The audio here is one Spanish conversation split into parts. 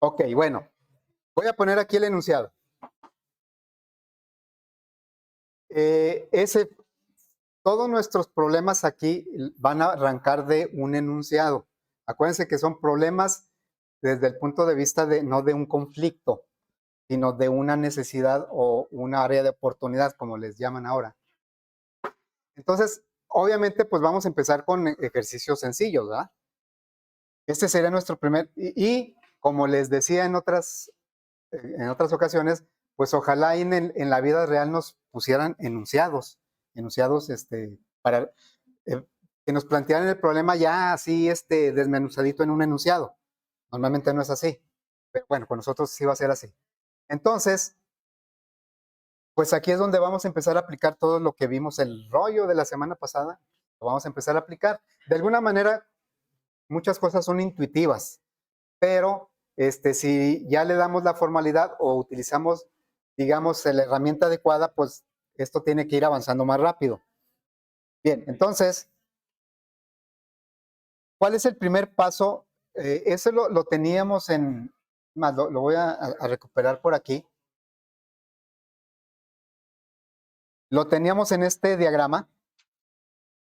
Ok, bueno, voy a poner aquí el enunciado. Todos nuestros problemas aquí van a arrancar de un enunciado. Acuérdense que son problemas desde el punto de vista de no de un conflicto, sino de una necesidad o una área de oportunidad, como les llaman ahora. Entonces, obviamente, pues vamos a empezar con ejercicios sencillos, ¿verdad? Este sería nuestro primer, y como les decía en otras ocasiones, pues ojalá en la vida real nos pusieran enunciados para que nos plantearan el problema ya así desmenuzadito en un enunciado. Normalmente no es así, pero bueno, con nosotros sí va a ser así. Entonces, pues aquí es donde vamos a empezar a aplicar todo lo que vimos, el rollo de la semana pasada, lo vamos a empezar a aplicar. De alguna manera, muchas cosas son intuitivas, pero si ya le damos la formalidad o utilizamos, digamos, la herramienta adecuada, pues esto tiene que ir avanzando más rápido. Bien, entonces, ¿cuál es el primer paso? Eso lo teníamos lo voy a recuperar por aquí. Lo teníamos en este diagrama.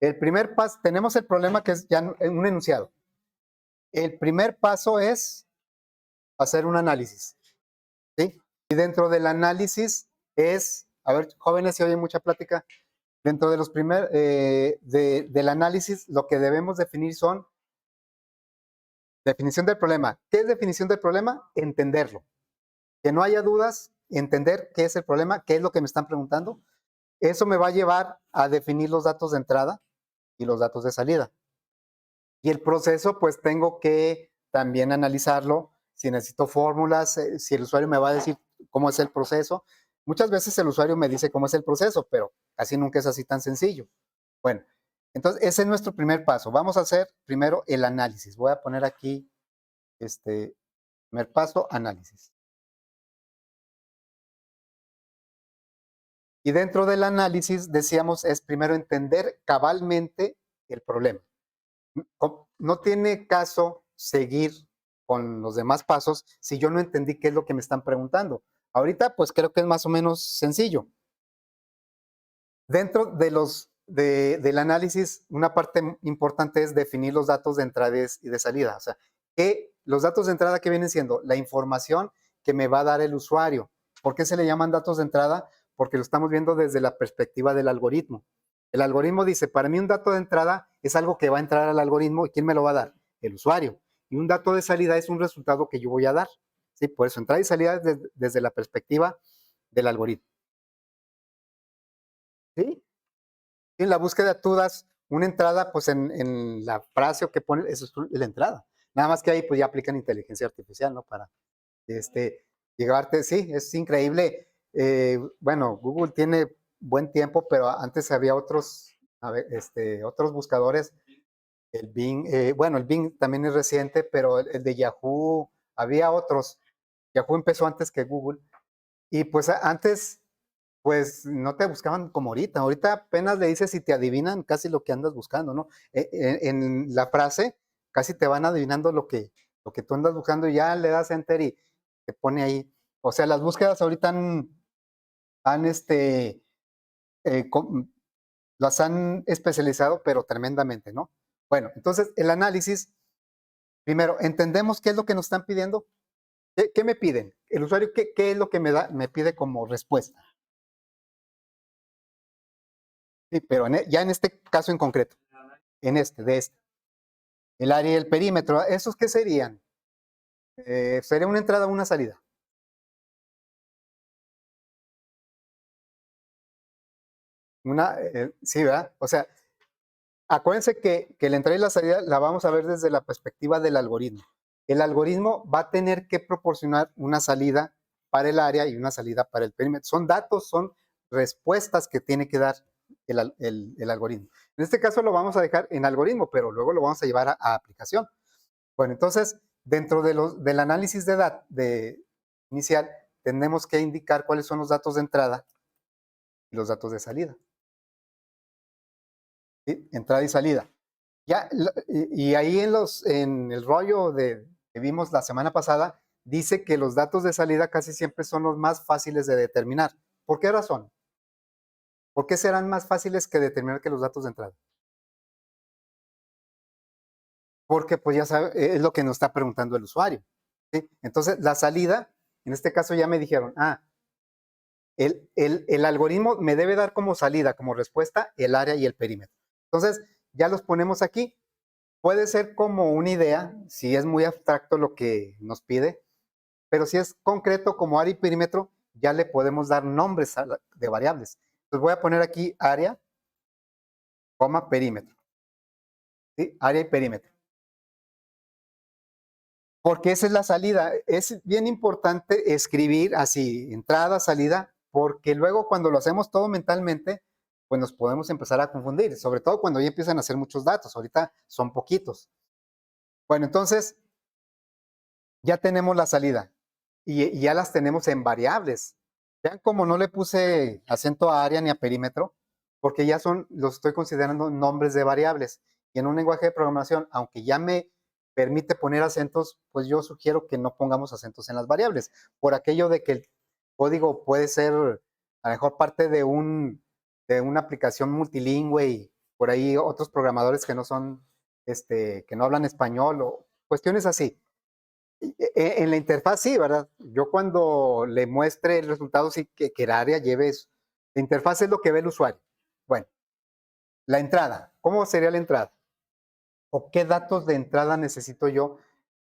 El primer paso, tenemos el problema que es ya un enunciado. El primer paso es hacer un análisis, ¿sí? Y dentro del análisis a ver, jóvenes, si oyen mucha plática, dentro de los del análisis, lo que debemos definir son definición del problema. ¿Qué es definición del problema? Entenderlo. Que no haya dudas, entender qué es el problema, qué es lo que me están preguntando. Eso me va a llevar a definir los datos de entrada y los datos de salida. Y el proceso, pues tengo que también analizarlo, si necesito fórmulas, si el usuario me va a decir cómo es el proceso. Muchas veces el usuario me dice cómo es el proceso, pero casi nunca es así tan sencillo. Bueno, entonces ese es nuestro primer paso. Vamos a hacer primero el análisis. Voy a poner aquí, primer paso, análisis. Y dentro del análisis, decíamos, es primero entender cabalmente el problema. No tiene caso seguir con los demás pasos si yo no entendí qué es lo que me están preguntando. Ahorita, pues creo que es más o menos sencillo. Dentro del análisis, una parte importante es definir los datos de entrada y de salida. O sea, los datos de entrada que vienen siendo la información que me va a dar el usuario. ¿Por qué se le llaman datos de entrada? Porque lo estamos viendo desde la perspectiva del algoritmo. El algoritmo dice, para mí un dato de entrada es algo que va a entrar al algoritmo y ¿quién me lo va a dar? El usuario. Y un dato de salida es un resultado que yo voy a dar. ¿Sí? Por eso, entrada y salida desde la perspectiva del algoritmo. ¿Sí? En la búsqueda tú das una entrada, pues en la frase o que pones, eso es la entrada. Nada más que ahí pues ya aplican inteligencia artificial, ¿no? Para llegarte, sí, es increíble. Bueno, Google tiene buen tiempo, pero antes había otros buscadores. El Bing, bueno, el Bing también es reciente, pero el de Yahoo, había otros. Yahoo empezó antes que Google. Y pues antes pues no te buscaban como ahorita. Ahorita apenas le dices y te adivinan casi lo que andas buscando, ¿no? En la frase casi te van adivinando lo que tú andas buscando y ya le das enter y te pone ahí. O sea, las búsquedas ahorita eh, las han especializado, pero tremendamente, ¿no? Bueno, entonces el análisis, primero, entendemos qué es lo que nos están pidiendo. ¿Qué me piden? El usuario, ¿qué es lo que me pide como respuesta? Sí, pero ya en este caso en concreto, de este. El área y el perímetro, ¿esos qué serían? ¿Sería una entrada o una salida? Sí, ¿verdad? O sea, acuérdense que la entrada y la salida la vamos a ver desde la perspectiva del algoritmo. El algoritmo va a tener que proporcionar una salida para el área y una salida para el perímetro. Son datos, son respuestas que tiene que dar el algoritmo. En este caso lo vamos a dejar en algoritmo, pero luego lo vamos a llevar a aplicación. Bueno, entonces, dentro del análisis inicial, tenemos que indicar cuáles son los datos de entrada y los datos de salida. ¿Sí? Entrada y salida. Ya, y ahí en el rollo que vimos la semana pasada, dice que los datos de salida casi siempre son los más fáciles de determinar. ¿Por qué razón? ¿Por qué serán más fáciles que determinar que los datos de entrada? Porque pues ya sabe, es lo que nos está preguntando el usuario. ¿Sí? Entonces, la salida, en este caso ya me dijeron, el algoritmo me debe dar como salida, como respuesta, el área y el perímetro. Entonces, ya los ponemos aquí. Puede ser como una idea, si es muy abstracto lo que nos pide, pero si es concreto como área y perímetro, ya le podemos dar nombres de variables. Entonces voy a poner aquí área, coma, perímetro. ¿Sí? Área y perímetro. Porque esa es la salida. Es bien importante escribir así, entrada, salida, porque luego cuando lo hacemos todo mentalmente, pues nos podemos empezar a confundir, sobre todo cuando ya empiezan a hacer muchos datos. Ahorita son poquitos. Bueno, entonces ya tenemos la salida y ya las tenemos en variables. Vean cómo no le puse acento a área ni a perímetro, porque ya los estoy considerando nombres de variables. Y en un lenguaje de programación, aunque ya me permite poner acentos, pues yo sugiero que no pongamos acentos en las variables, por aquello de que el código puede ser a lo mejor parte de una aplicación multilingüe y por ahí otros programadores que no son, que no hablan español o cuestiones así. En la interfaz sí, ¿verdad? Yo cuando le muestre el resultado, sí que el área lleve eso. La interfaz es lo que ve el usuario. Bueno, la entrada. ¿Cómo sería la entrada? ¿O qué datos de entrada necesito yo?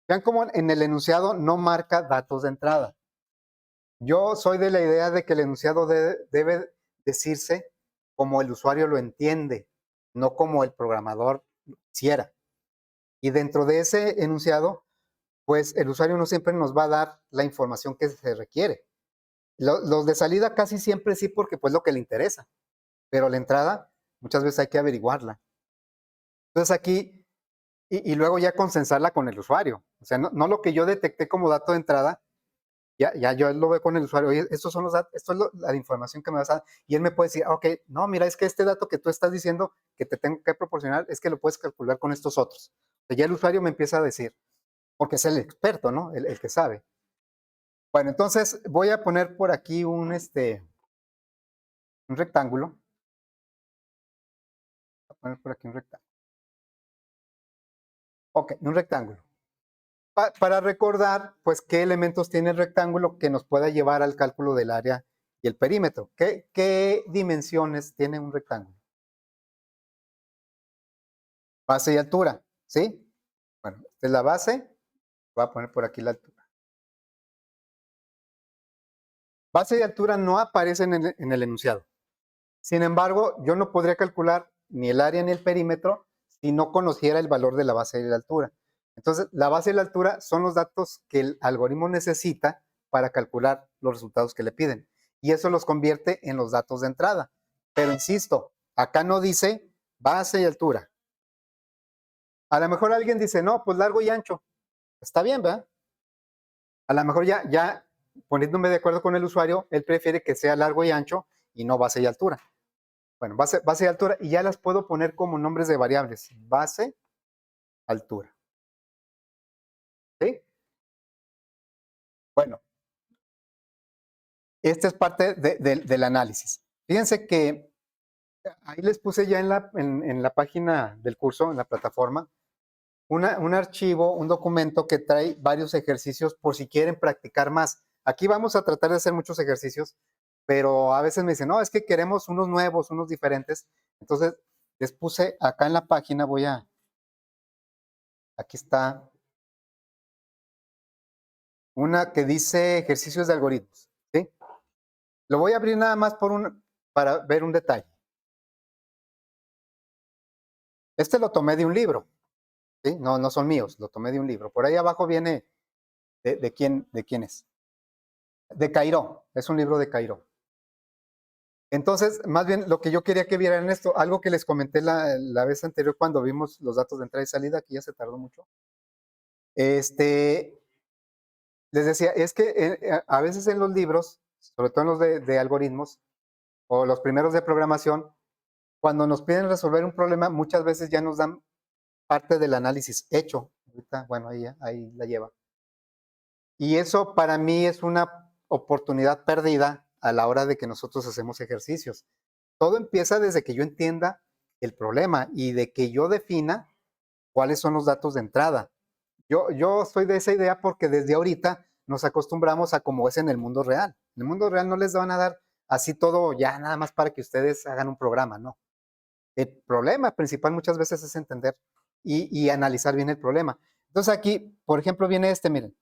Vean cómo en el enunciado no marca datos de entrada. Yo soy de la idea de que el enunciado debe decirse como el usuario lo entiende, no como el programador quisiera. Y dentro de ese enunciado, pues el usuario no siempre nos va a dar la información que se requiere. Los de salida casi siempre sí, porque pues lo que le interesa, pero la entrada muchas veces hay que averiguarla. Entonces aquí, y luego ya consensarla con el usuario. O sea, no lo que yo detecté como dato de entrada, ya yo lo veo con el usuario, oye, estos son los datos, esto es la información que me vas a dar, y él me puede decir, ok, no, mira, es que este dato que tú estás diciendo que te tengo que proporcionar, es que lo puedes calcular con estos otros. O sea, ya el usuario me empieza a decir, porque es el experto, ¿no? El que sabe. Bueno, entonces voy a poner por aquí un rectángulo. Voy a poner por aquí un rectángulo. Ok, un rectángulo. Para recordar, pues, qué elementos tiene el rectángulo que nos pueda llevar al cálculo del área y el perímetro. ¿Qué dimensiones tiene un rectángulo? Base y altura, ¿sí? Bueno, esta es la base. Voy a poner por aquí la altura. Base y altura no aparecen en el enunciado. Sin embargo, yo no podría calcular ni el área ni el perímetro si no conociera el valor de la base y la altura. Entonces, la base y la altura son los datos que el algoritmo necesita para calcular los resultados que le piden. Y eso los convierte en los datos de entrada. Pero insisto, acá no dice base y altura. A lo mejor alguien dice, no, pues largo y ancho. Está bien, ¿verdad? A lo mejor ya poniéndome de acuerdo con el usuario, él prefiere que sea largo y ancho y no base y altura. Bueno, base y altura, y ya las puedo poner como nombres de variables. Base, altura. ¿Sí? Bueno, esta es parte del análisis. Fíjense que ahí les puse ya en la página del curso, en la plataforma, un archivo, un documento que trae varios ejercicios por si quieren practicar más. Aquí vamos a tratar de hacer muchos ejercicios, pero a veces me dicen, no, es que queremos unos nuevos, unos diferentes. Entonces, les puse acá en la página, aquí está, una que dice ejercicios de algoritmos. ¿Sí? Lo voy a abrir nada más para ver un detalle. Este lo tomé de un libro. ¿Sí? No son míos, lo tomé de un libro. Por ahí abajo viene de quién es. De Cairo, es un libro de Cairo. Entonces, más bien lo que yo quería que vieran esto, algo que les comenté la vez anterior cuando vimos los datos de entrada y salida, que ya se tardó mucho. Les decía, es que a veces en los libros, sobre todo en los de algoritmos o los primeros de programación, cuando nos piden resolver un problema, muchas veces ya nos dan parte del análisis hecho. Ahorita, bueno, ahí la lleva. Y eso para mí es una oportunidad perdida a la hora de que nosotros hacemos ejercicios. Todo empieza desde que yo entienda el problema y de que yo defina cuáles son los datos de entrada. Yo soy de esa idea porque desde ahorita nos acostumbramos a como es en el mundo real. En el mundo real no les van a dar así todo ya nada más para que ustedes hagan un programa, no. El problema principal muchas veces es entender y analizar bien el problema. Entonces aquí, por ejemplo, viene este, miren.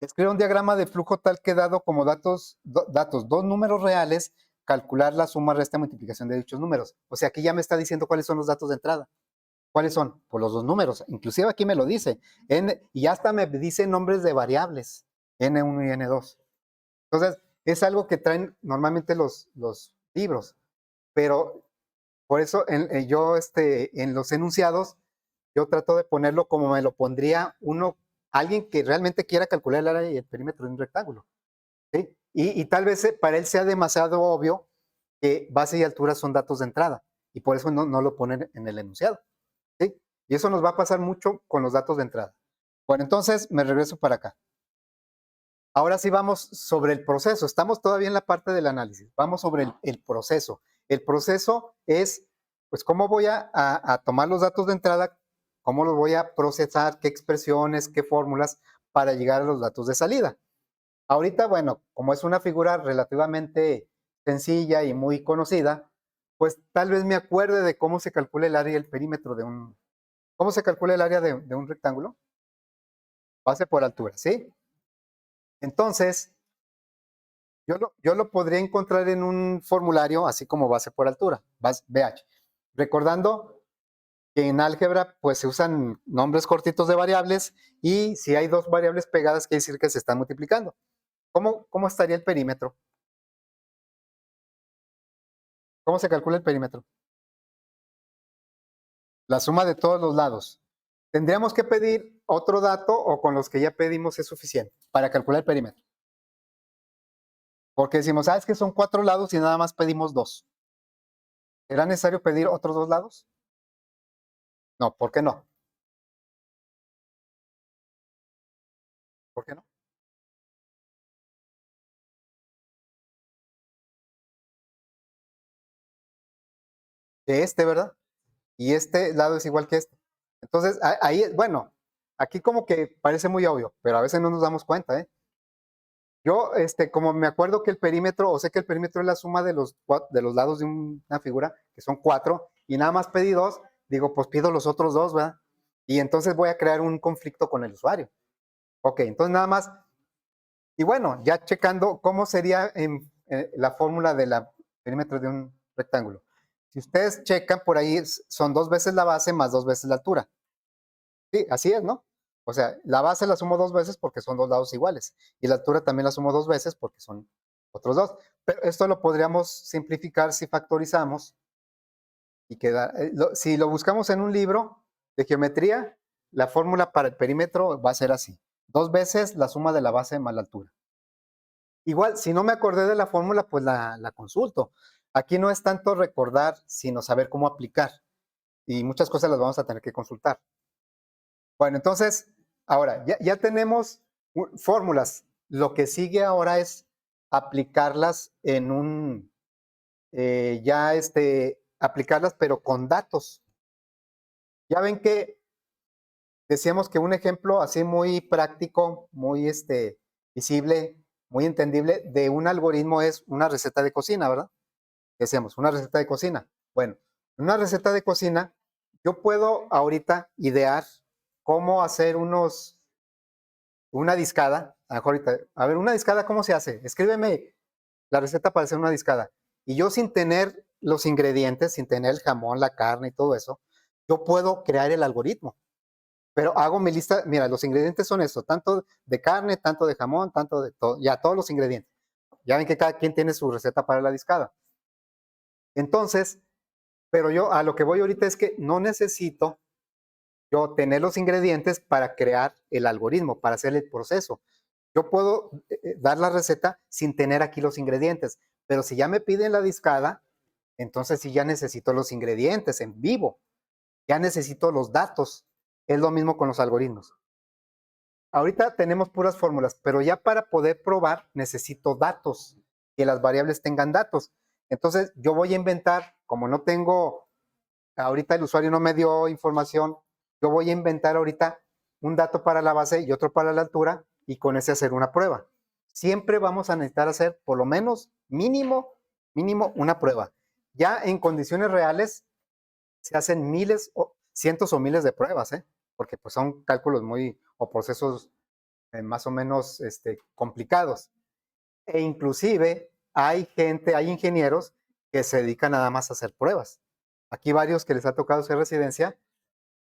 Escribe un diagrama de flujo tal que dado como datos, dos números reales, calcular la suma, resta, multiplicación de dichos números. O sea, aquí ya me está diciendo cuáles son los datos de entrada. ¿Cuáles son? Pues los dos números. Inclusive aquí me lo dice. Y hasta me dice nombres de variables, N1 y N2. Entonces, es algo que traen normalmente los libros. Pero por eso yo en los enunciados, yo trato de ponerlo como me lo pondría alguien que realmente quiera calcular el área y el perímetro de un rectángulo. ¿Sí? Y tal vez para él sea demasiado obvio que base y altura son datos de entrada. Y por eso no lo ponen en el enunciado. ¿Sí? Y eso nos va a pasar mucho con los datos de entrada. Bueno, entonces me regreso para acá. Ahora sí vamos sobre el proceso. Estamos todavía en la parte del análisis. Vamos sobre el proceso. El proceso es, pues, cómo voy a tomar los datos de entrada, cómo los voy a procesar, qué expresiones, qué fórmulas para llegar a los datos de salida. Ahorita, bueno, como es una figura relativamente sencilla y muy conocida, pues tal vez me acuerde de cómo se calcula el área y el perímetro de un... ¿Cómo se calcula el área de un rectángulo? Base por altura, ¿sí? Entonces, yo lo podría encontrar en un formulario así como base por altura, BH. Recordando que en álgebra pues se usan nombres cortitos de variables y si hay dos variables pegadas quiere decir que se están multiplicando. ¿Cómo estaría el perímetro? ¿Cómo se calcula el perímetro? La suma de todos los lados. Tendríamos que pedir otro dato o con los que ya pedimos es suficiente para calcular el perímetro. Porque decimos, ¿sabes que son 4 lados y nada más pedimos 2? ¿Será necesario pedir otros 2 lados? No, ¿por qué no? ¿Por qué no? De este, ¿verdad? Y este lado es igual que este. Entonces, ahí, bueno, aquí como que parece muy obvio, pero a veces no nos damos cuenta, ¿eh? Yo, como me acuerdo que el perímetro, o sé que el perímetro es la suma de los lados de una figura, que son 4, y nada más pedí 2, digo, pues pido los otros 2, ¿verdad? Y entonces voy a crear un conflicto con el usuario. Ok, entonces nada más, y bueno, ya checando cómo sería la fórmula del perímetro de un rectángulo. Si ustedes checan por ahí, son 2 veces la base más 2 veces la altura. Sí, así es, ¿no? O sea, la base la sumo 2 veces porque son 2 lados iguales. Y la altura también la sumo 2 veces porque son otros 2. Pero esto lo podríamos simplificar si factorizamos y queda. Si lo buscamos en un libro de geometría, la fórmula para el perímetro va a ser así: 2 veces la suma de la base más la altura. Igual, si no me acordé de la fórmula, pues la consulto. Aquí no es tanto recordar, sino saber cómo aplicar. Y muchas cosas las vamos a tener que consultar. Bueno, entonces, ahora ya tenemos fórmulas. Lo que sigue ahora es aplicarlas en aplicarlas, pero con datos. Ya ven que decíamos que un ejemplo así muy práctico, muy visible, muy entendible de un algoritmo es una receta de cocina, ¿verdad? Decíamos, una receta de cocina. Bueno, una receta de cocina, yo puedo ahorita idear cómo hacer una discada. A ver, una discada, ¿cómo se hace? Escríbeme la receta para hacer una discada. Y yo sin tener los ingredientes, sin tener el jamón, la carne y todo eso, yo puedo crear el algoritmo. Pero hago mi lista, mira, los ingredientes son eso, tanto de carne, tanto de jamón, tanto de todo, ya todos los ingredientes. Ya ven que cada quien tiene su receta para la discada. Entonces, pero yo a lo que voy ahorita es que no necesito yo tener los ingredientes para crear el algoritmo, para hacer el proceso. Yo puedo dar la receta sin tener aquí los ingredientes, pero si ya me piden la discada, entonces sí ya necesito los ingredientes en vivo, ya necesito los datos. Es lo mismo con los algoritmos. ahorita tenemos puras fórmulas, pero ya para poder probar necesito datos, que las variables tengan datos. Entonces yo voy a inventar, como no tengo, ahorita el usuario no me dio información, yo voy a inventar ahorita un dato para la base y otro para la altura y con ese hacer una prueba. Siempre vamos a necesitar hacer por lo menos mínimo una prueba. Ya en condiciones reales se hacen miles, cientos o miles de pruebas, porque pues son cálculos o procesos más o menos complicados. E inclusive hay ingenieros que se dedican nada más a hacer pruebas. Aquí varios que les ha tocado hacer residencia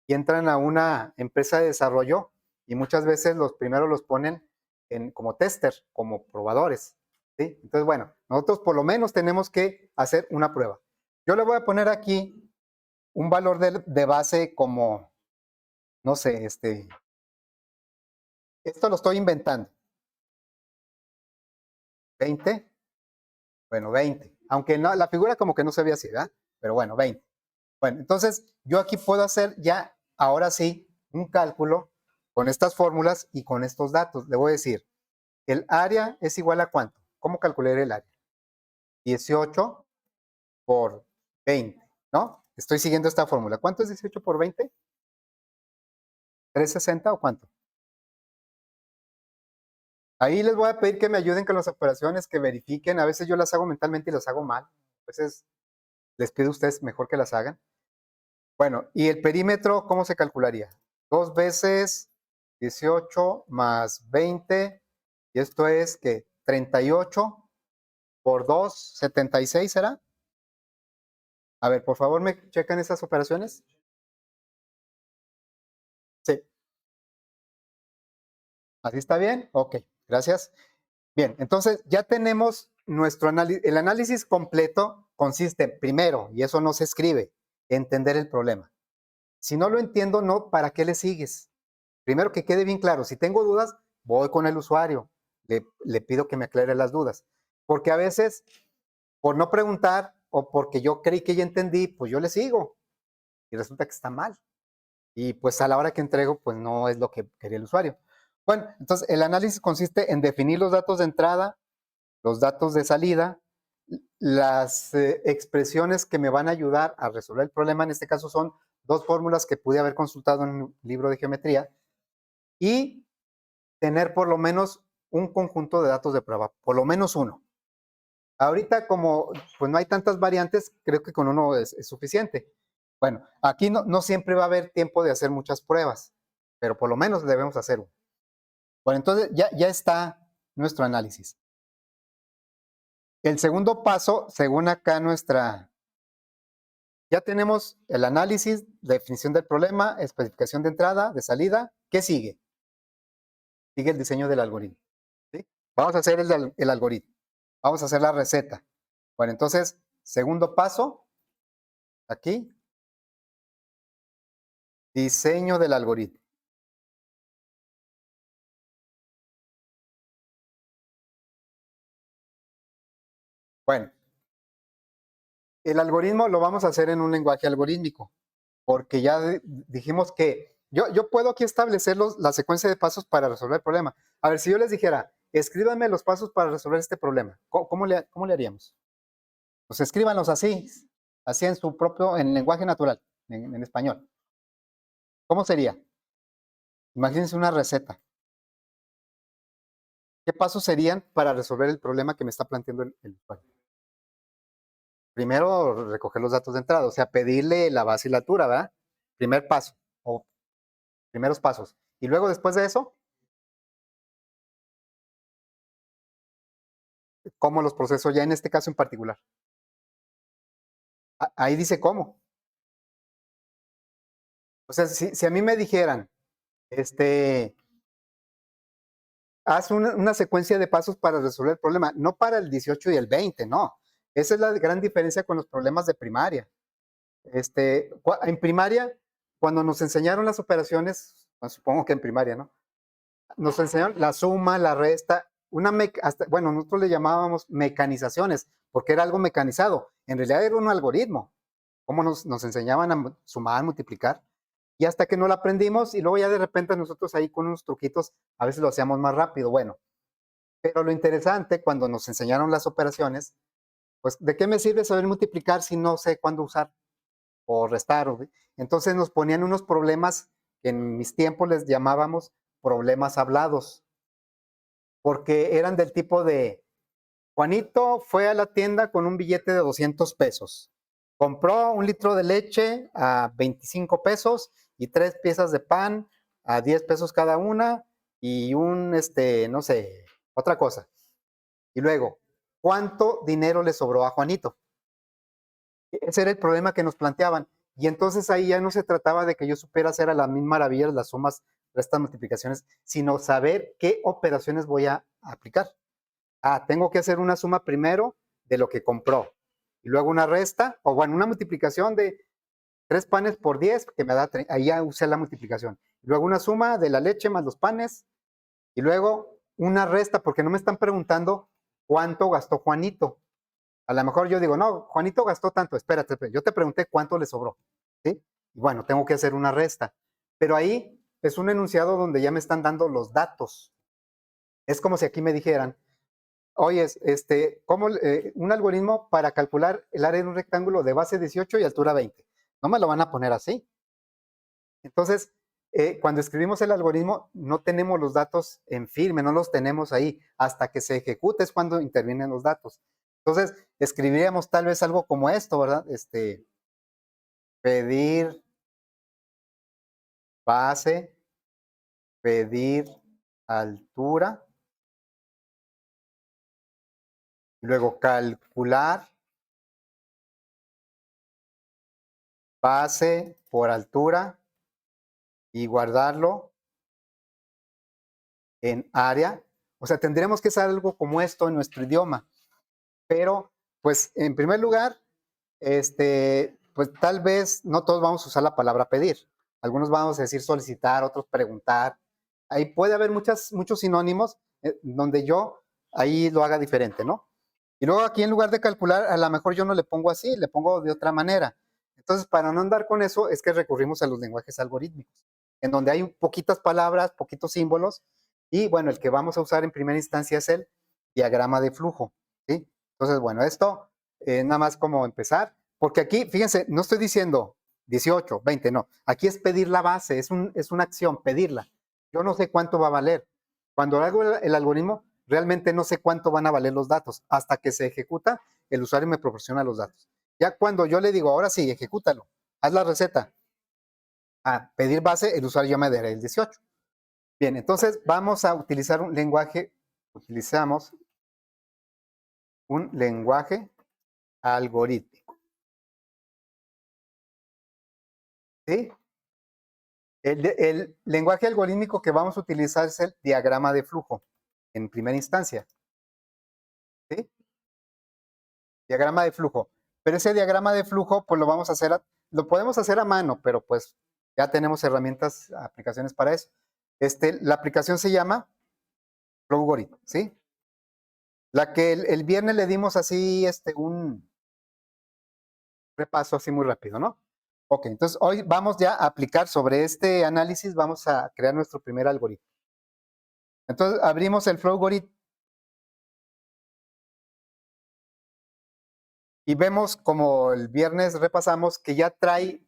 y entran a una empresa de desarrollo y muchas veces los primeros los ponen como tester, como probadores. ¿Sí? Entonces, bueno, nosotros por lo menos tenemos que hacer una prueba. Yo le voy a poner aquí un valor de base como, no sé, esto lo estoy inventando. 20, bueno, 20. Aunque no, la figura como que no se ve así, ¿verdad? Pero bueno, 20. Bueno, entonces yo aquí puedo hacer ya, ahora sí, un cálculo con estas fórmulas y con estos datos. Le voy a decir, el área es igual a ¿cuánto? ¿Cómo calcular el área? 18 por 20, ¿no? Estoy siguiendo esta fórmula. ¿Cuánto es 18 por 20? ¿360 o cuánto? Ahí les voy a pedir que me ayuden con las operaciones, que verifiquen. A veces yo las hago mentalmente y las hago mal. A veces les pido a ustedes mejor que las hagan. Bueno, ¿y el perímetro cómo se calcularía? 2 veces 18 más 20. Y esto es que 38 por 2, 76 ¿será? A ver, por favor, ¿me checan esas operaciones? Sí. ¿Así está bien? Ok, gracias. Bien, entonces ya tenemos nuestro análisis. El análisis completo consiste primero, y eso no se escribe, entender el problema. Si no lo entiendo, no, ¿para qué le sigues? Primero que quede bien claro, si tengo dudas, voy con el usuario, le pido que me aclare las dudas. Porque a veces, por no preguntar o porque yo creí que ya entendí, pues yo le sigo y resulta que está mal. Y pues a la hora que entrego, pues no es lo que quería el usuario. Bueno, entonces el análisis consiste en definir los datos de entrada, los datos de salida, las expresiones que me van a ayudar a resolver el problema. En este caso son dos fórmulas que pude haber consultado en un libro de geometría y tener por lo menos un conjunto de datos de prueba, por lo menos uno. Ahorita como pues no hay tantas variantes, creo que con uno es suficiente. Bueno, aquí no siempre va a haber tiempo de hacer muchas pruebas, pero por lo menos debemos hacer uno. Bueno, entonces ya está nuestro análisis. El segundo paso, según acá ya tenemos el análisis, definición del problema, especificación de entrada, de salida. ¿Qué sigue? Sigue el diseño del algoritmo. ¿Sí? Vamos a hacer el algoritmo. Vamos a hacer la receta. Bueno, entonces, segundo paso, aquí, diseño del algoritmo. Bueno, el algoritmo lo vamos a hacer en un lenguaje algorítmico, porque ya dijimos que yo puedo aquí establecer la secuencia de pasos para resolver el problema. A ver, si yo les dijera, escríbanme los pasos para resolver este problema, ¿cómo le haríamos? Pues escríbanlos así en lenguaje natural, en español. ¿Cómo sería? Imagínense una receta. ¿Qué pasos serían para resolver el problema que me está planteando el usuario? Primero, recoger los datos de entrada, o sea, pedirle la base y la altura, ¿verdad? Primer paso, o primeros pasos. Y luego, después de eso, ¿cómo los proceso ya en este caso en particular? Ahí dice cómo. O sea, si a mí me dijeran, haz una secuencia de pasos para resolver el problema, no para el 18 y el 20, no. Esa es la gran diferencia con los problemas de primaria. En primaria, cuando nos enseñaron las operaciones, pues, supongo que en primaria, ¿no? Nos enseñaron la suma, la resta, bueno, nosotros le llamábamos mecanizaciones, porque era algo mecanizado. En realidad era un algoritmo. ¿Cómo nos enseñaban a sumar, multiplicar? Y hasta que no la aprendimos y luego ya de repente nosotros ahí con unos truquitos a veces lo hacíamos más rápido. Bueno, pero lo interesante cuando nos enseñaron las operaciones, pues ¿de qué me sirve saber multiplicar si no sé cuándo usar o restar? Entonces nos ponían unos problemas que en mis tiempos les llamábamos problemas hablados, porque eran del tipo de, Juanito fue a la tienda con un billete de 200 pesos. Compró un litro de leche a 25 pesos y 3 piezas de pan a 10 pesos cada una y no sé, otra cosa. Y luego, ¿cuánto dinero le sobró a Juanito? Ese era el problema que nos planteaban. Y entonces ahí ya no se trataba de que yo supiera hacer a las mil maravillas las sumas, restas, multiplicaciones, sino saber qué operaciones voy a aplicar. Tengo que hacer una suma primero de lo que compró y luego una resta, o bueno, una multiplicación de 3 panes por 10, que me da, ahí ya usé la multiplicación. Luego una suma de la leche más los panes y luego una resta, porque no me están preguntando cuánto gastó Juanito. A lo mejor yo digo, no, Juanito gastó tanto, espérate, yo te pregunté cuánto le sobró, ¿sí? Y bueno, tengo que hacer una resta. Pero ahí es un enunciado donde ya me están dando los datos. Es como si aquí me dijeran, oye, ¿cómo, un algoritmo para calcular el área de un rectángulo de base 18 y altura 20? No me lo van a poner así. Entonces, cuando escribimos el algoritmo, no tenemos los datos en firme, no los tenemos ahí. Hasta que se ejecute es cuando intervienen los datos. Entonces, escribiríamos tal vez algo como esto, ¿verdad? Pedir base, pedir altura, y luego calcular base por altura y guardarlo en área. O sea, tendríamos que hacer algo como esto en nuestro idioma. Pero, pues, en primer lugar, pues tal vez no todos vamos a usar la palabra pedir. Algunos vamos a decir solicitar, otros preguntar. Ahí puede haber muchos sinónimos donde yo ahí lo haga diferente, ¿no? Y luego aquí en lugar de calcular, a lo mejor yo no le pongo así, le pongo de otra manera. Entonces, para no andar con eso, es que recurrimos a los lenguajes algorítmicos, en donde hay poquitas palabras, poquitos símbolos, y bueno, el que vamos a usar en primera instancia es el diagrama de flujo, ¿sí? Entonces, bueno, esto nada más como empezar, porque aquí, fíjense, no estoy diciendo 18, 20, no, aquí es pedir la base, es una acción, pedirla. Yo no sé cuánto va a valer. Cuando hago el algoritmo, realmente no sé cuánto van a valer los datos. Hasta que se ejecuta, el usuario me proporciona los datos. Ya cuando yo le digo, ahora sí, ejecútalo, haz la receta, a pedir base, el usuario ya me dará el 18. Bien, entonces vamos a utilizar un lenguaje, utilizamos un lenguaje algorítmico. ¿Sí? El lenguaje algorítmico que vamos a utilizar es el diagrama de flujo, en primera instancia. ¿Sí? Diagrama de flujo. Pero ese diagrama de flujo, pues lo vamos a hacer, lo podemos hacer a mano, pero pues ya tenemos herramientas, aplicaciones para eso. La aplicación se llama Flowgorit, ¿sí? La que el viernes le dimos así, un repaso así muy rápido, ¿no? Ok, entonces hoy vamos ya a aplicar sobre este análisis, vamos a crear nuestro primer algoritmo. Entonces abrimos el Flowgorit y vemos como el viernes repasamos que ya trae,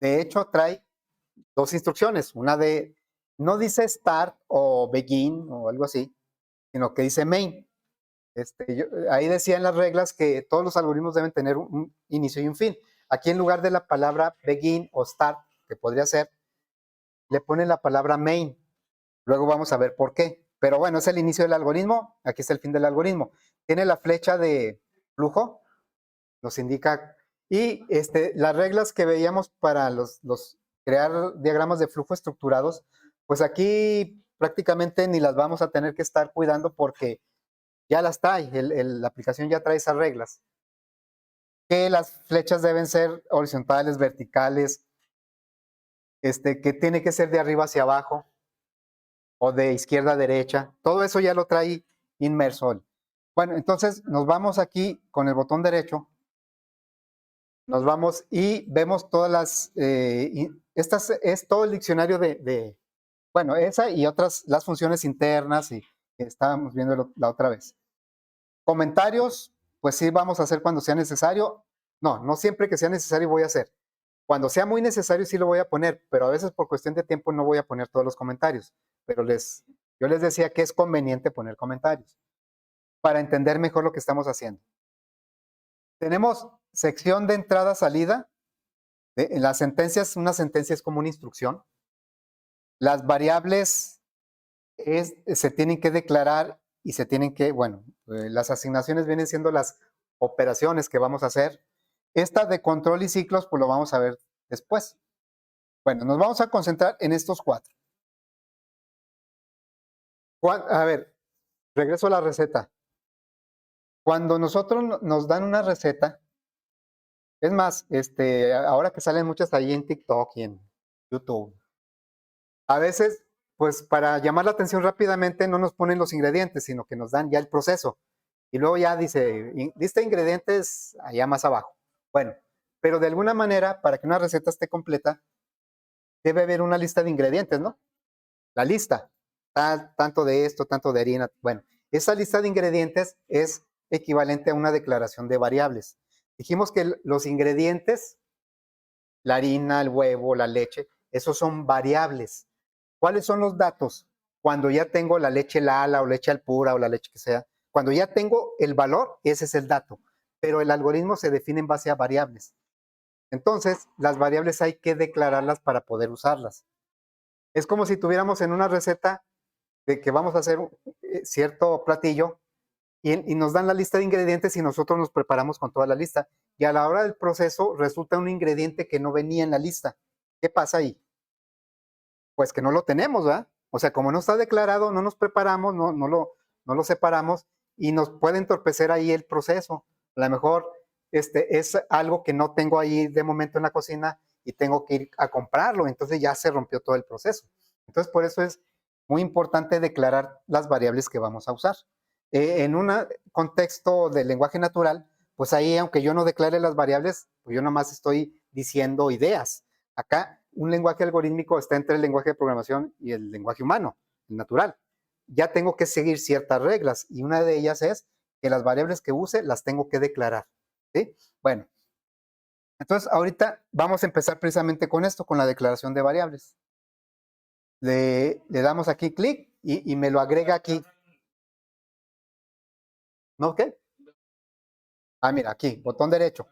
de hecho trae dos instrucciones, una de, no dice start o begin o algo así, sino que dice main. Ahí decían las reglas que todos los algoritmos deben tener un inicio y un fin. Aquí en lugar de la palabra begin o start, que podría ser, le ponen la palabra main. Luego vamos a ver por qué. Pero bueno, es el inicio del algoritmo, aquí está el fin del algoritmo. Tiene la flecha de flujo, nos indica, y las reglas que veíamos para los crear diagramas de flujo estructurados, pues aquí prácticamente ni las vamos a tener que estar cuidando porque ya las trae, la aplicación ya trae esas reglas. Que las flechas deben ser horizontales, verticales, que tiene que ser de arriba hacia abajo o de izquierda a derecha, todo eso ya lo trae inmerso. Bueno, entonces nos vamos aquí con el botón derecho nos vamos y vemos todas las, estas es todo el diccionario bueno, esa y otras, las funciones internas y que estábamos viendo la otra vez. Comentarios, pues sí vamos a hacer cuando sea necesario. No, no siempre que sea necesario voy a hacer. Cuando sea muy necesario sí lo voy a poner, pero a veces por cuestión de tiempo no voy a poner todos los comentarios. Pero yo les decía que es conveniente poner comentarios para entender mejor lo que estamos haciendo. Tenemos sección de entrada-salida. En las sentencias, una sentencia es como una instrucción. Las variables se tienen que declarar y se tienen que, bueno, las asignaciones vienen siendo las operaciones que vamos a hacer. Esta de control y ciclos, pues lo vamos a ver después. Bueno, nos vamos a concentrar en estos cuatro. A ver, regreso a la receta. Cuando nosotros nos dan una receta, es más, ahora que salen muchas ahí en TikTok y en YouTube, a veces, pues para llamar la atención rápidamente no nos ponen los ingredientes, sino que nos dan ya el proceso. Y luego ya dice, lista de ingredientes allá más abajo. Bueno, pero de alguna manera, para que una receta esté completa, debe haber una lista de ingredientes, ¿no? La lista, tanto de esto, tanto de harina. Bueno, esa lista de ingredientes es equivalente a una declaración de variables. Dijimos que los ingredientes, la harina, el huevo, la leche, esos son variables. ¿Cuáles son los datos? Cuando ya tengo la leche Lala o leche Alpura o la leche que sea, cuando ya tengo el valor, ese es el dato. Pero el algoritmo se define en base a variables. Entonces, las variables hay que declararlas para poder usarlas. Es como si tuviéramos en una receta de que vamos a hacer cierto platillo y nos dan la lista de ingredientes y nosotros nos preparamos con toda la lista. Y a la hora del proceso resulta un ingrediente que no venía en la lista. ¿Qué pasa ahí? Pues que no lo tenemos, ¿verdad? O sea, como no está declarado, no nos preparamos, no lo separamos y nos puede entorpecer ahí el proceso. A lo mejor es algo que no tengo ahí de momento en la cocina y tengo que ir a comprarlo, entonces ya se rompió todo el proceso. Entonces, por eso es muy importante declarar las variables que vamos a usar. En un contexto de lenguaje natural, pues ahí, aunque yo no declare las variables, pues yo nomás estoy diciendo ideas. Acá, un lenguaje algorítmico está entre el lenguaje de programación y el lenguaje humano, el natural. Ya tengo que seguir ciertas reglas y una de ellas es que las variables que use las tengo que declarar. ¿Sí? Bueno, entonces ahorita vamos a empezar precisamente con esto, con la declaración de variables. Le damos aquí clic y me lo agrega aquí. ¿No? ¿Qué? Ah, mira, aquí, botón derecho.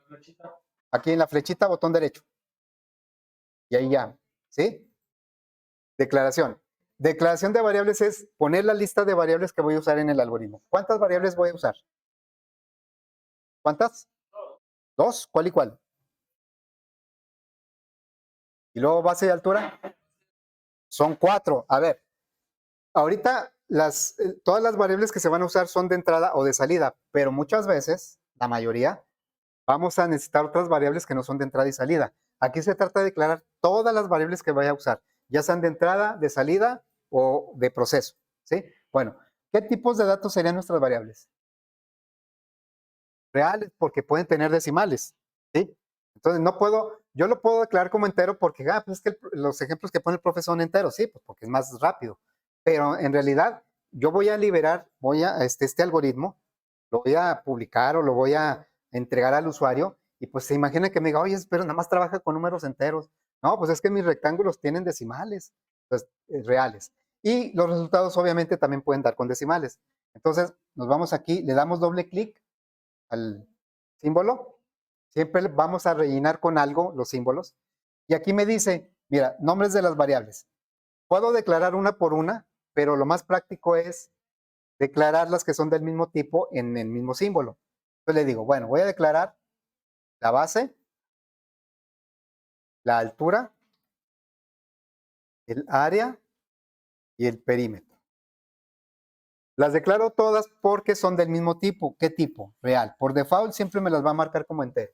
Aquí en la flechita, botón derecho. Y ahí ya, ¿sí? Declaración. Declaración de variables es poner la lista de variables que voy a usar en el algoritmo. ¿Cuántas variables voy a usar? ¿Cuántas? ¿Dos? ¿Cuál y cuál? Y luego base de altura. Son 4. A ver, ahorita todas las variables que se van a usar son de entrada o de salida, pero muchas veces, la mayoría, vamos a necesitar otras variables que no son de entrada y salida. Aquí se trata de declarar todas las variables que vaya a usar, ya sean de entrada, de salida o de proceso. ¿Sí? Bueno, ¿qué tipos de datos serían nuestras variables? Reales, porque pueden tener decimales. ¿Sí? Entonces, yo lo puedo declarar como entero porque, pues es que los ejemplos que pone el profesor son enteros, sí, pues porque es más rápido. Pero en realidad, yo voy a liberar, este algoritmo, lo voy a publicar o lo voy a entregar al usuario y pues se imagina que me diga, oye, pero nada más trabaja con números enteros. No, pues es que mis rectángulos tienen decimales, pues reales. Y los resultados obviamente también pueden dar con decimales. Entonces, nos vamos aquí, le damos doble clic al símbolo. Siempre vamos a rellenar con algo los símbolos. Y aquí me dice, mira, nombres de las variables. Puedo declarar una por una, pero lo más práctico es declarar las que son del mismo tipo en el mismo símbolo. Entonces le digo, bueno, voy a declarar la base, la altura, el área y el perímetro. Las declaro todas porque son del mismo tipo. ¿Qué tipo? Real. Por default siempre me las va a marcar como entero.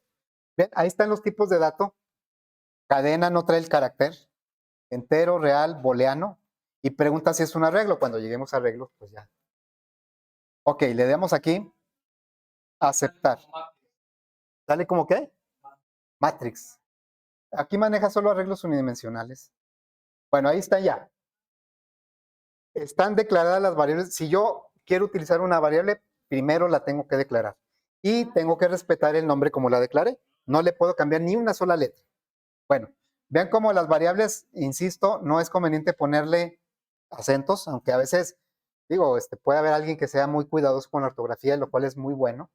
¿Ven? Ahí están los tipos de dato. Cadena no trae el carácter. Entero, real, booleano. Y pregunta si es un arreglo. Cuando lleguemos a arreglos, pues ya. Ok, le damos aquí aceptar. ¿Sale como qué? Matrix. Aquí maneja solo arreglos unidimensionales. Bueno, ahí está ya. Están declaradas las variables. Si yo quiero utilizar una variable, primero la tengo que declarar. Y tengo que respetar el nombre como la declaré. No le puedo cambiar ni una sola letra. Bueno, vean cómo las variables, insisto, no es conveniente ponerle acentos, aunque a veces, digo, puede haber alguien que sea muy cuidadoso con la ortografía, lo cual es muy bueno,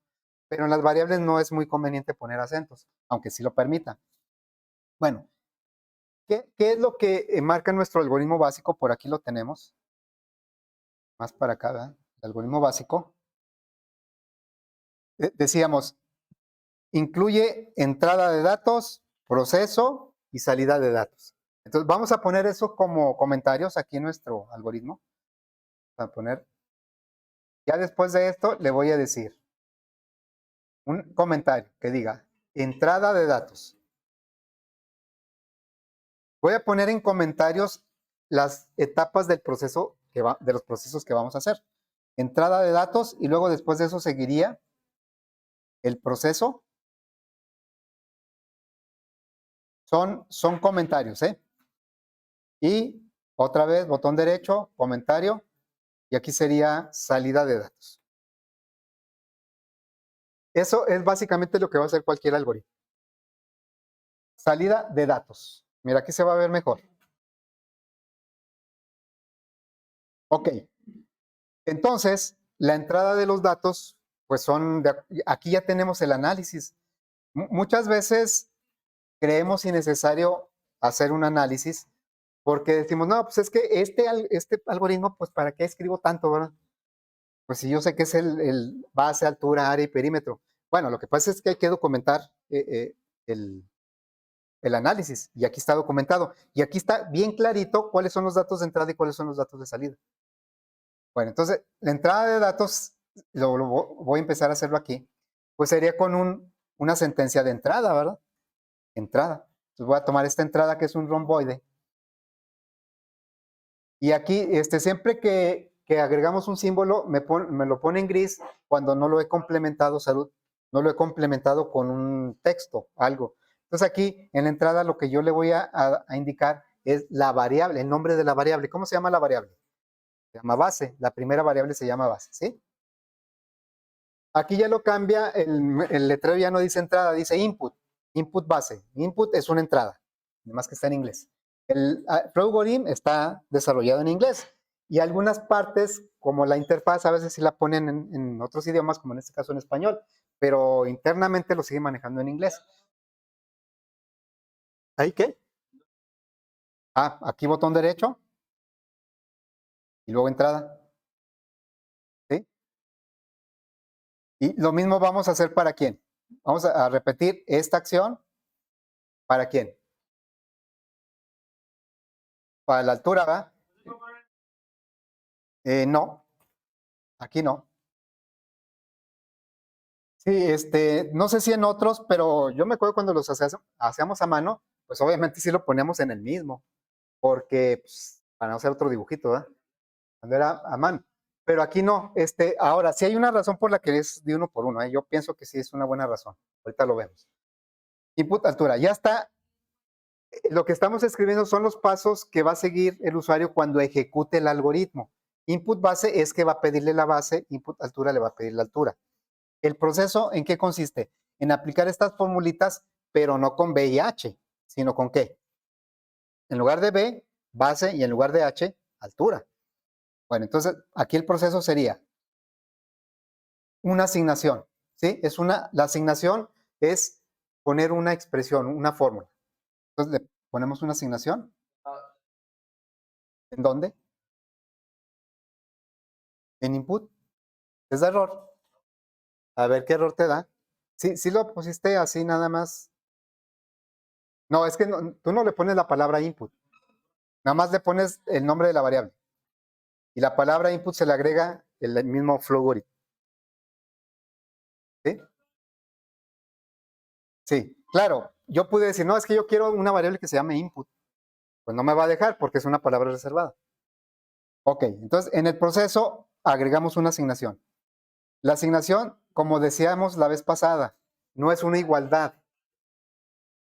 pero en las variables no es muy conveniente poner acentos, aunque sí lo permita. Bueno, ¿qué es lo que marca nuestro algoritmo básico? Por aquí lo tenemos. Más para acá, ¿verdad? El algoritmo básico. Decíamos, incluye entrada de datos, proceso y salida de datos. Entonces vamos a poner eso como comentarios aquí en nuestro algoritmo. Vamos a poner, ya después de esto le voy a decir un comentario que diga entrada de datos. Voy a poner en comentarios las etapas del proceso de los procesos que vamos a hacer. Entrada de datos y luego después de eso seguiría el proceso. Son comentarios, ¿eh? Y otra vez, botón derecho, comentario, y aquí sería salida de datos. Eso es básicamente lo que va a hacer cualquier algoritmo. Salida de datos. Mira, aquí se va a ver mejor. Ok. Entonces, la entrada de los datos, pues aquí ya tenemos el análisis. Muchas veces creemos innecesario hacer un análisis porque decimos, no, pues es que este algoritmo, pues ¿para qué escribo tanto, verdad? Pues si yo sé que es el base, altura, área y perímetro. Bueno, lo que pasa es que hay que documentar el análisis y aquí está documentado. Y aquí está bien clarito cuáles son los datos de entrada y cuáles son los datos de salida. Bueno, entonces la entrada de datos, voy a empezar a hacerlo aquí, pues sería con una sentencia de entrada, ¿verdad? Entrada. Entonces voy a tomar esta entrada que es un romboide. Y aquí, siempre que agregamos un símbolo, me lo pone en gris cuando no lo he complementado, no lo he complementado con un texto, algo. Entonces aquí, en la entrada, lo que yo le voy a indicar es la variable, el nombre de la variable. ¿Cómo se llama la variable? Se llama base. La primera variable se llama base, ¿sí? Aquí ya lo cambia, el letrero ya no dice entrada, dice input. Input base. Input es una entrada, además que está en inglés. El Flowgorim está desarrollado en inglés y algunas partes, como la interfaz, a veces sí la ponen en otros idiomas, como en este caso en español, pero internamente lo sigue manejando en inglés. ¿Ahí qué? Aquí botón derecho y luego entrada. ¿Sí? Y lo mismo vamos a hacer para quién. Vamos a repetir esta acción. ¿Para quién? Para la altura, ¿verdad? No, aquí no. Sí, no sé si en otros, pero yo me acuerdo cuando los hacíamos a mano, pues obviamente sí lo poníamos en el mismo, porque pues, para no hacer otro dibujito, ¿verdad? Cuando era a mano. Pero aquí no, ahora sí hay una razón por la que es de uno por uno, ¿eh? Yo pienso que sí es una buena razón. Ahorita lo vemos. Input altura, ya está. Lo que estamos escribiendo son los pasos que va a seguir el usuario cuando ejecute el algoritmo. Input base es que va a pedirle la base, input altura le va a pedir la altura. ¿El proceso en qué consiste? En aplicar estas formulitas, pero no con B y H, sino con qué. En lugar de B, base, y en lugar de H, altura. Bueno, entonces aquí el proceso sería una asignación, ¿sí? La asignación es poner una expresión, una fórmula. Entonces le ponemos una asignación. ¿En dónde? En input. Es de error. A ver qué error te da. Sí lo pusiste así nada más. No, es que tú no le pones la palabra input. Nada más le pones el nombre de la variable. Y la palabra input se le agrega el mismo flow. ¿Sí? Sí, claro. Yo pude decir, no, es que yo quiero una variable que se llame input. Pues no me va a dejar porque es una palabra reservada. Ok, entonces en el proceso agregamos una asignación. La asignación, como decíamos la vez pasada, no es una igualdad.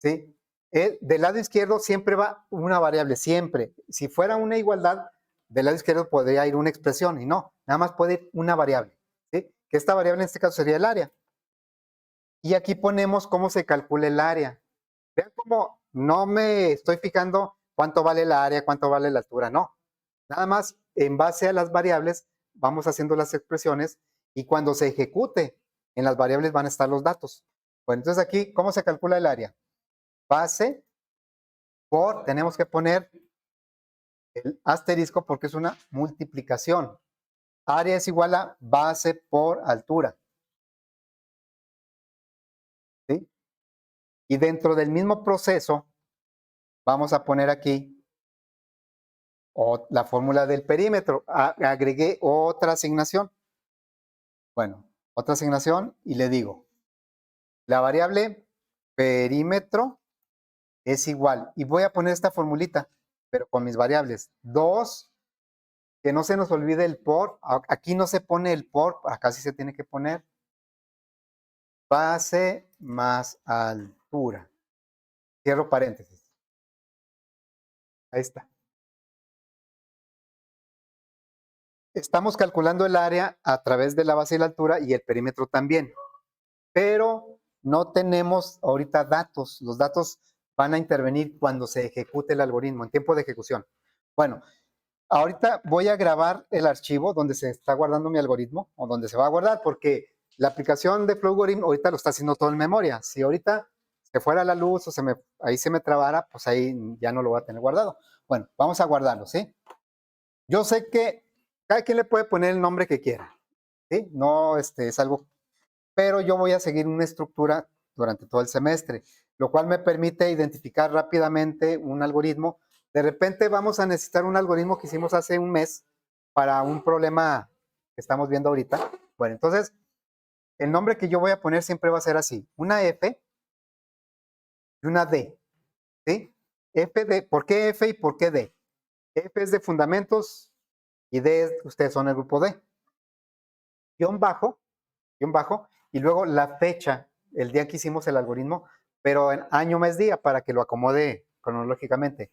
¿sí? Del lado izquierdo siempre va una variable, siempre. Si fuera una igualdad, del lado izquierdo podría ir una expresión y no, nada más puede ir una variable, ¿sí? Que esta variable en este caso sería el área. Y aquí ponemos cómo se calcula el área. Vean cómo no me estoy fijando cuánto vale la área, cuánto vale la altura, no. Nada más en base a las variables vamos haciendo las expresiones y cuando se ejecute en las variables van a estar los datos. Bueno, entonces aquí, ¿cómo se calcula el área? Base por, tenemos que poner el asterisco porque es una multiplicación. Área es igual a base por altura. ¿Sí? Y dentro del mismo proceso, vamos a poner aquí la fórmula del perímetro. Agregué otra asignación. Bueno, otra asignación y le digo, la variable perímetro es igual. Y voy a poner esta formulita, pero con mis variables. 2, que no se nos olvide el por. Aquí no se pone el por, acá sí se tiene que poner. Base más altura. Cierro paréntesis. Ahí está. Estamos calculando el área a través de la base y la altura y el perímetro también. Pero no tenemos ahorita datos. Los datos van a intervenir cuando se ejecute el algoritmo, en tiempo de ejecución. Bueno, ahorita voy a grabar el archivo donde se está guardando mi algoritmo o donde se va a guardar, porque la aplicación de Flowgorim ahorita lo está haciendo todo en memoria. Si ahorita se fuera la luz o ahí se me trabara, pues ahí ya no lo voy a tener guardado. Bueno, vamos a guardarlo, ¿sí? Yo sé que cada quien le puede poner el nombre que quiera, ¿sí? No, es algo, pero yo voy a seguir una estructura durante todo el semestre, lo cual me permite identificar rápidamente un algoritmo. De repente vamos a necesitar un algoritmo que hicimos hace un mes para un problema que estamos viendo ahorita. Bueno, entonces, el nombre que yo voy a poner siempre va a ser así, una F y una D, ¿sí? F de, ¿por qué F y por qué D? F es de fundamentos y D es, ustedes son el grupo D. Guión bajo, y luego la fecha, el día que hicimos el algoritmo, pero en año, mes, día, para que lo acomode cronológicamente.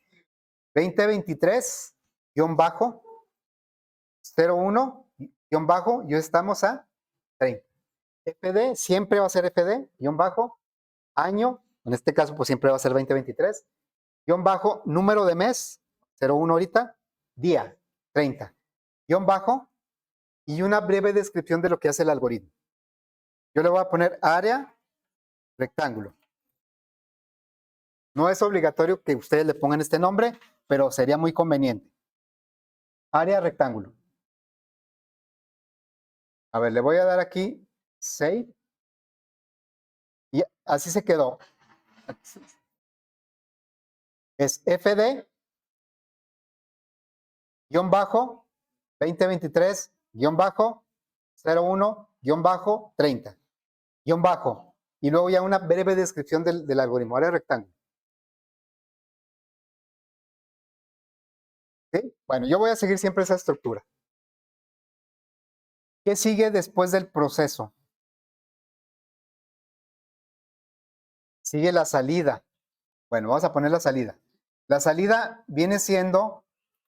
2023, guión bajo, 01, guión bajo, y estamos a 30. FD siempre va a ser FD, guión bajo, año, en este caso pues siempre va a ser 2023, guión bajo, número de mes, 01 ahorita, día, 30, guión bajo, y una breve descripción de lo que hace el algoritmo. Yo le voy a poner área, rectángulo. No es obligatorio que ustedes le pongan este nombre, pero sería muy conveniente. Área, rectángulo. A ver, le voy a dar aquí Save. Y así se quedó. Es FD, guión bajo, 2023, guión bajo, 01, guión bajo, 30, guión bajo. Y luego ya una breve descripción del algoritmo. Área, rectángulo. ¿Sí? Bueno, yo voy a seguir siempre esa estructura. ¿Qué sigue después del proceso? Sigue la salida. Bueno, vamos a poner la salida. La salida viene siendo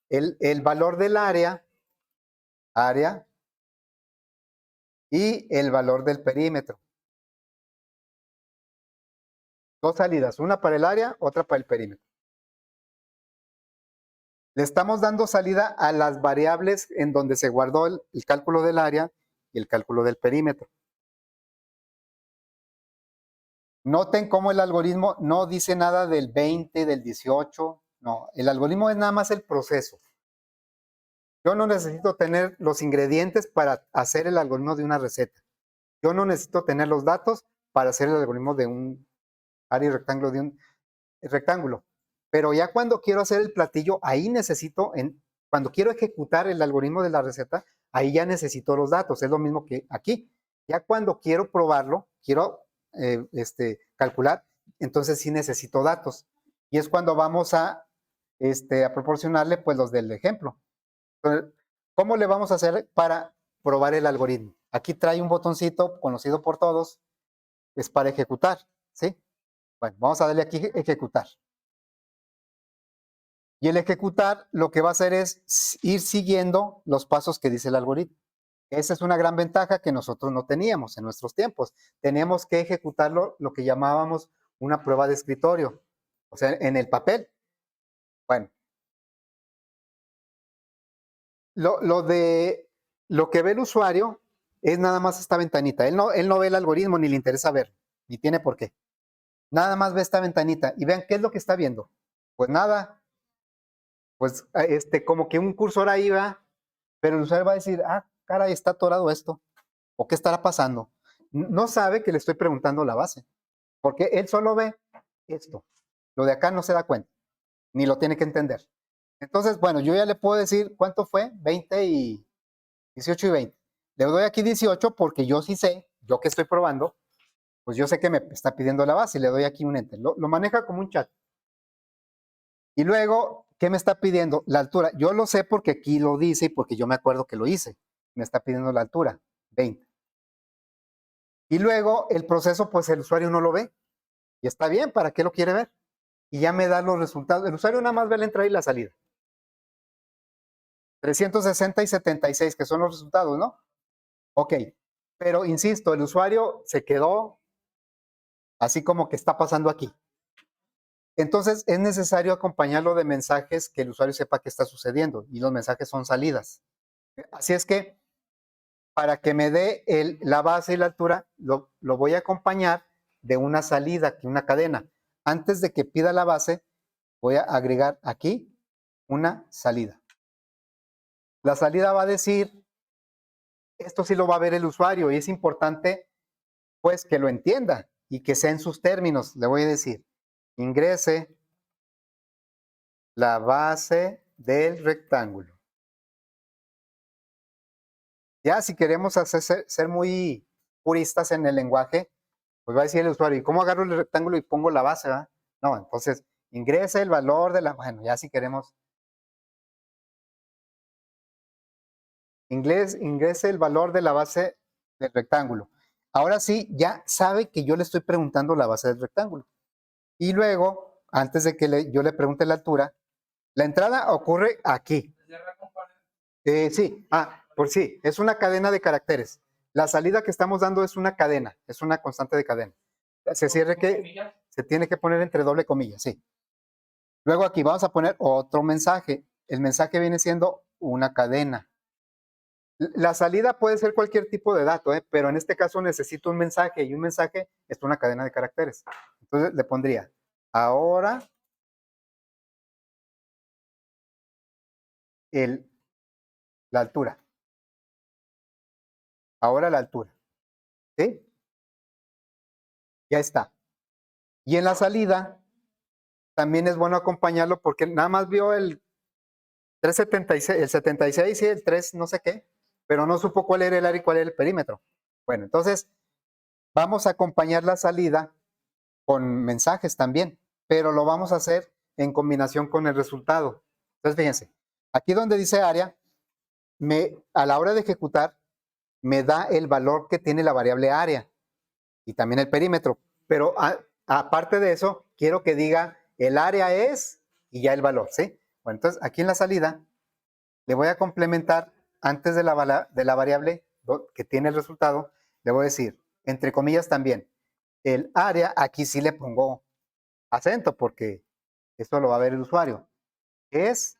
el valor del área, y el valor del perímetro. Dos salidas, una para el área, otra para el perímetro. Le estamos dando salida a las variables en donde se guardó el cálculo del área y el cálculo del perímetro. Noten cómo el algoritmo no dice nada del 20, del 18, no, el algoritmo es nada más el proceso. Yo no necesito tener los ingredientes para hacer el algoritmo de una receta. Yo no necesito tener los datos para hacer el algoritmo de un área y rectángulo de un rectángulo. Pero ya cuando quiero hacer el platillo, ahí necesito, cuando quiero ejecutar el algoritmo de la receta, ahí ya necesito los datos. Es lo mismo que aquí. Ya cuando quiero probarlo, quiero calcular, entonces sí necesito datos. Y es cuando vamos a proporcionarle pues los del ejemplo. Entonces, ¿cómo le vamos a hacer para probar el algoritmo? Aquí trae un botoncito conocido por todos, es para ejecutar, ¿sí? Bueno, vamos a darle aquí ejecutar. Y el ejecutar lo que va a hacer es ir siguiendo los pasos que dice el algoritmo. Esa es una gran ventaja que nosotros no teníamos en nuestros tiempos. Teníamos que ejecutarlo lo que llamábamos una prueba de escritorio, o sea, en el papel. Bueno, lo que ve el usuario es nada más esta ventanita. Él no ve el algoritmo ni le interesa ver, ni tiene por qué. Nada más ve esta ventanita y vean qué es lo que está viendo. Pues nada, pues como que un cursor ahí va, pero el usuario va a decir, ah, caray, está atorado esto, o qué estará pasando. No sabe que le estoy preguntando la base, porque él solo ve esto. Lo de acá no se da cuenta, ni lo tiene que entender. Entonces, bueno, yo ya le puedo decir cuánto fue, 20 y 18 y 20. Le doy aquí 18 porque yo sí sé, yo que estoy probando, pues yo sé que me está pidiendo la base y le doy aquí un enter. Lo maneja como un chat. Y luego, ¿qué me está pidiendo? La altura. Yo lo sé porque aquí lo dice y porque yo me acuerdo que lo hice. Me está pidiendo la altura, 20. Y luego el proceso, pues el usuario no lo ve. Y está bien, ¿para qué lo quiere ver? Y ya me da los resultados. El usuario nada más ve la entrada y la salida. 360 y 76, que son los resultados, ¿no? Ok. Pero insisto, el usuario se quedó así como que está pasando aquí. Entonces es necesario acompañarlo de mensajes que el usuario sepa qué está sucediendo. Y los mensajes son salidas. Así es que para que me dé la base y la altura, lo voy a acompañar de una salida, una cadena. Antes de que pida la base, voy a agregar aquí una salida. La salida va a decir, esto sí lo va a ver el usuario y es importante pues que lo entienda y que sea en sus términos. Le voy a decir, ingrese la base del rectángulo. Ya si queremos ser muy puristas en el lenguaje, pues va a decir el usuario, ¿y cómo agarro el rectángulo y pongo la base? ¿verdad? No, entonces ingrese el valor de la, bueno, ya si queremos, ingrese el valor de la base del rectángulo. Ahora sí, ya sabe que yo le estoy preguntando la base del rectángulo. Y luego, antes de que yo le pregunte la altura, la entrada ocurre aquí. Sí, por sí, es una cadena de caracteres. La salida que estamos dando es una cadena, es una constante de cadena. Se tiene que poner entre doble comillas, sí. Luego aquí vamos a poner otro mensaje. El mensaje viene siendo una cadena. La salida puede ser cualquier tipo de dato, pero en este caso necesito un mensaje y un mensaje es una cadena de caracteres. Entonces le pondría, ahora la altura. Ahora la altura. ¿Sí? Ya está. Y en la salida también es bueno acompañarlo porque nada más vio el 376, el 76 y el 3 no sé qué, pero no supo cuál era el área y cuál era el perímetro. Bueno, entonces vamos a acompañar la salida con mensajes también, pero lo vamos a hacer en combinación con el resultado. Entonces, fíjense, aquí donde dice área, a la hora de ejecutar, me da el valor que tiene la variable área y también el perímetro. Pero aparte de eso, quiero que diga el área es y ya el valor, ¿sí? Bueno, entonces aquí en la salida le voy a complementar antes de la variable que tiene el resultado, le voy a decir, entre comillas también, el área, aquí sí le pongo acento porque esto lo va a ver el usuario. Es,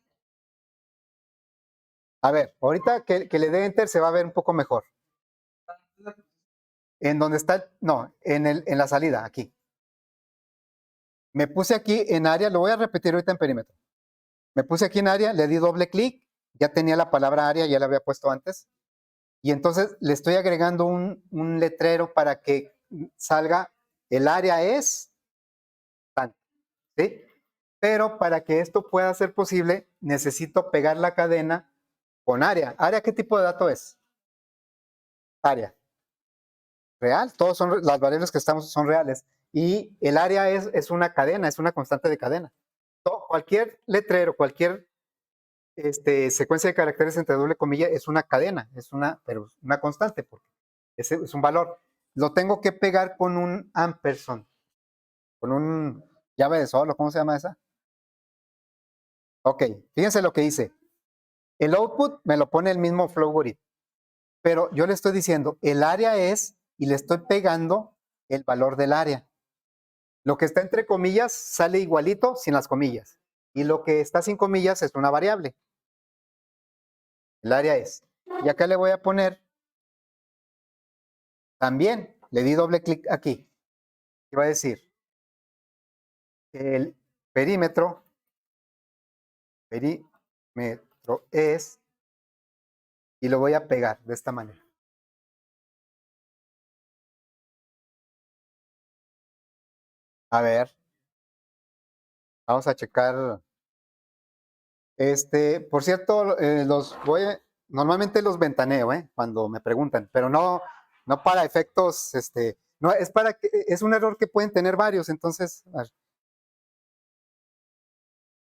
a ver, ahorita que le dé enter se va a ver un poco mejor. En donde está, no, en la salida, aquí. Me puse aquí en área, lo voy a repetir ahorita en perímetro. Me puse aquí en área, le di doble clic, ya tenía la palabra área, ya la había puesto antes. Y entonces le estoy agregando un letrero para que salga el área es tanto, ¿sí? Pero para que esto pueda ser posible, necesito pegar la cadena con área. ¿Área qué tipo de dato es? Área. Real, todos son las variables que estamos son reales. Y el área es una cadena, es una constante de cadena. Cualquier letrero, cualquier secuencia de caracteres entre doble comilla es una cadena, pero una constante, porque es un valor. Lo tengo que pegar con un ampersand. con un llave de sol, ¿cómo se llama esa? Ok, fíjense lo que hice. El output me lo pone el mismo flow grid, pero yo le estoy diciendo, el área es, y le estoy pegando el valor del área. Lo que está entre comillas sale igualito sin las comillas. Y lo que está sin comillas es una variable. El área es. Y acá le voy a poner también, le di doble clic aquí. Y va a decir el perímetro es, y lo voy a pegar de esta manera. A ver, vamos a checar. Por cierto, normalmente los ventaneo, cuando me preguntan, pero no para efectos, no, es para que, es un error que pueden tener varios, entonces, a ver,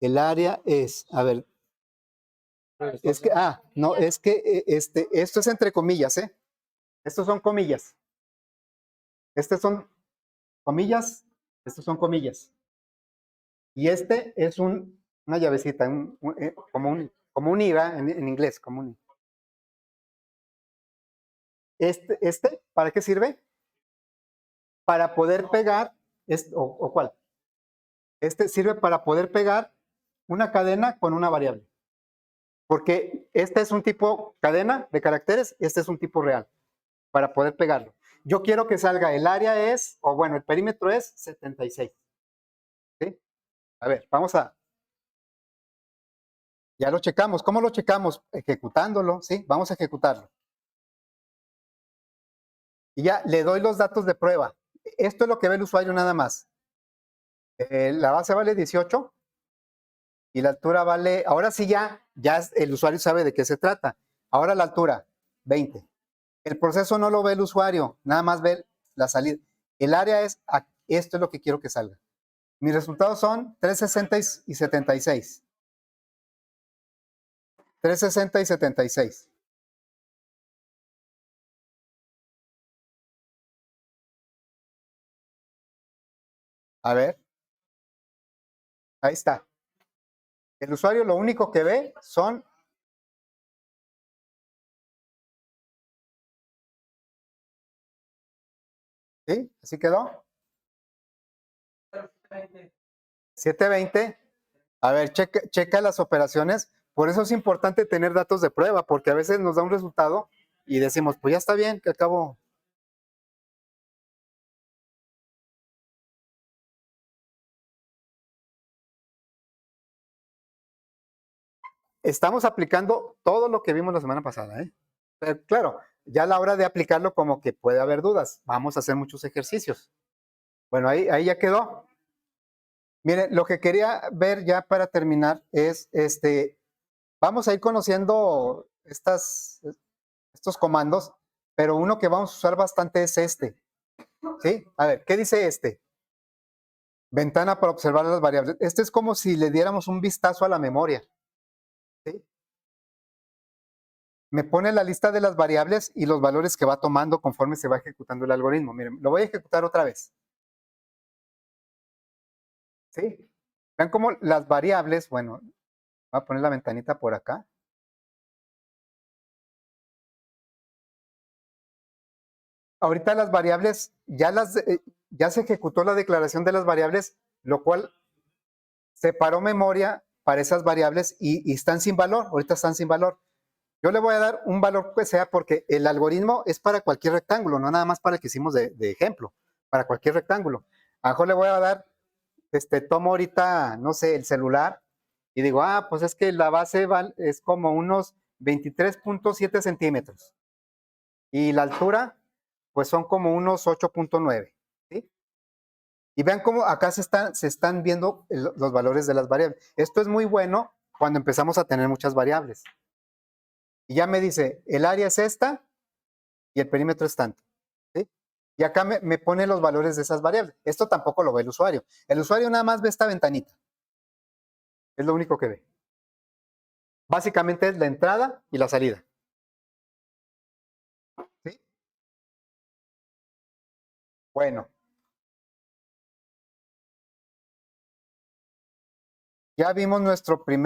el área es, a ver, es que, no, es que, esto es entre comillas, estos son comillas, estos son comillas, estos son comillas, y este es una llavecita, como un IVA en inglés, como un. ¿Para qué sirve? Para poder pegar, o cuál, este sirve para poder pegar una cadena con una variable. Porque este es un tipo cadena de caracteres, este es un tipo real, para poder pegarlo. Yo quiero que salga el área es, o bueno, el perímetro es 76. ¿Sí? A ver, ya lo checamos. ¿Cómo lo checamos? Ejecutándolo, ¿sí? Vamos a ejecutarlo. Y ya le doy los datos de prueba. Esto es lo que ve el usuario nada más. La base vale 18 y la altura vale, ahora sí ya el usuario sabe de qué se trata. Ahora la altura, 20. El proceso no lo ve el usuario, nada más ve la salida. El área es, esto es lo que quiero que salga. Mis resultados son 360 y 76. 360 y 76. A ver, ahí está. El usuario lo único que ve son. ¿Sí? ¿Así quedó? 720. A ver, checa las operaciones. Por eso es importante tener datos de prueba, porque a veces nos da un resultado y decimos, pues ya está bien, que acabo. Estamos aplicando todo lo que vimos la semana pasada, ¿eh? Pero claro, ya a la hora de aplicarlo como que puede haber dudas. Vamos a hacer muchos ejercicios. Bueno, ahí ya quedó. Miren, lo que quería ver ya para terminar es, vamos a ir conociendo estos comandos, pero uno que vamos a usar bastante es este. ¿Sí? A ver, ¿qué dice este? Ventana para observar las variables. Este es como si le diéramos un vistazo a la memoria. ¿Sí? Me pone la lista de las variables y los valores que va tomando conforme se va ejecutando el algoritmo. Miren, lo voy a ejecutar otra vez. ¿Sí? Vean cómo las variables, bueno, voy a poner la ventanita por acá. Ahorita las variables, ya se ejecutó la declaración de las variables, lo cual separó memoria para esas variables y están sin valor, ahorita están sin valor. Yo le voy a dar un valor que sea porque el algoritmo es para cualquier rectángulo, no nada más para el que hicimos de ejemplo, para cualquier rectángulo. A lo mejor le voy a dar, tomo ahorita, no sé, el celular y digo, pues es que la base es como unos 23.7 centímetros y la altura, pues son como unos 8.9, ¿sí? Y vean cómo acá se están viendo los valores de las variables. Esto es muy bueno cuando empezamos a tener muchas variables. Y ya me dice, el área es esta y el perímetro es tanto. ¿Sí? Y acá me pone los valores de esas variables. Esto tampoco lo ve el usuario. El usuario nada más ve esta ventanita. Es lo único que ve. Básicamente es la entrada y la salida. ¿Sí? Bueno, Ya vimos nuestro primer